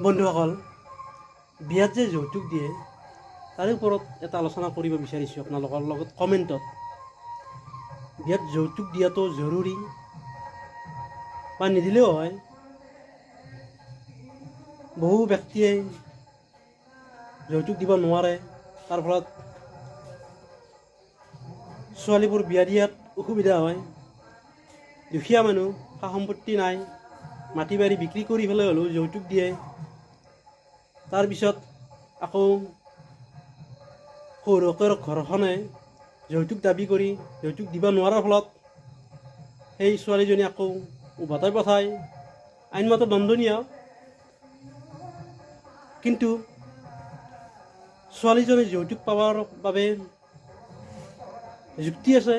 বন্ধুসকল, বিয়াত যে যৌতুক দিয়ে তাৰে ওপৰত এটা আলোচনা কৰিব বিচাৰিছোঁ আপোনালোকৰ লগত কমেণ্টত। বিয়াত যৌতুক দিয়াটো জৰুৰী বা নিদিলেও হয়। বহু ব্যক্তিয়ে যৌতুক দিব নোৱাৰে, তাৰ ফলত ছোৱালীবোৰ বিয়া দিয়াত অসুবিধা হয়। দুখীয়া মানুহ, সা সম্পত্তি নাই, মাটি বাৰী বিক্ৰী কৰি পেলাই হ'লেও যৌতুক দিয়ে। তাৰপিছত আকৌ শহুৰকৰ ঘৰখনে যৌতুক দাবী কৰি যৌতুক দিব নোৱাৰাৰ ফলত সেই ছোৱালীজনী আকৌ উভতাই পঠায়, আইনমতে দণ্ডনীয়। কিন্তু ছোৱালীজনী যৌতুক পাবৰ বাবে যুক্তি আছে।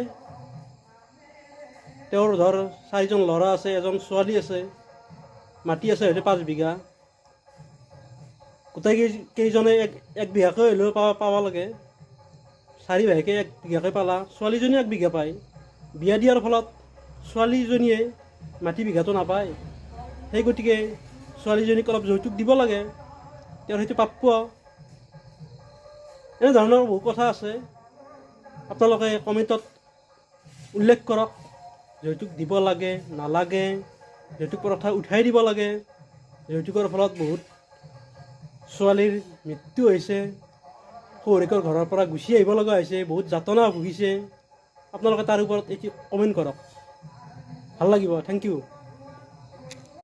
তেওঁৰ ধৰ 4জন ল'ৰা আছে, এজন ছোৱালী আছে, মাটি আছে হয়তো 5 বিঘা। গোটেই কেইজনে এক বিঘাকৈ হ'লেও পাব লাগে। 4 ভাইকে 1 বিঘাকৈ পালা, ছোৱালীজনীয়ে 1 বিঘা পায়। বিয়া দিয়াৰ ফলত ছোৱালীজনীয়ে মাটি বিঘাটো নাপায়। সেই গতিকে ছোৱালীজনীক অলপ যৌতুক দিব লাগে, তেওঁৰ সেইটো প্ৰাপ্য। এনেধৰণৰ বহু কথা আছে, আপোনালোকে কমেণ্টত উল্লেখ কৰক। যৌতুক দিব লাগে নালাগে, যৌতুক প্ৰথা উঠাই দিব লাগে। যৌতুকৰ ফলত বহুত ছোৱালীৰ মৃত্যু হৈছে, শহুৰেকৰ ঘৰৰ পৰা গুচি আহিব লগা হৈছে, বহুত যাতনা ভুগিছে। আপোনালোকে তাৰ ওপৰত এটি কমেণ্ট কৰক, ভাল লাগিব। Thank U.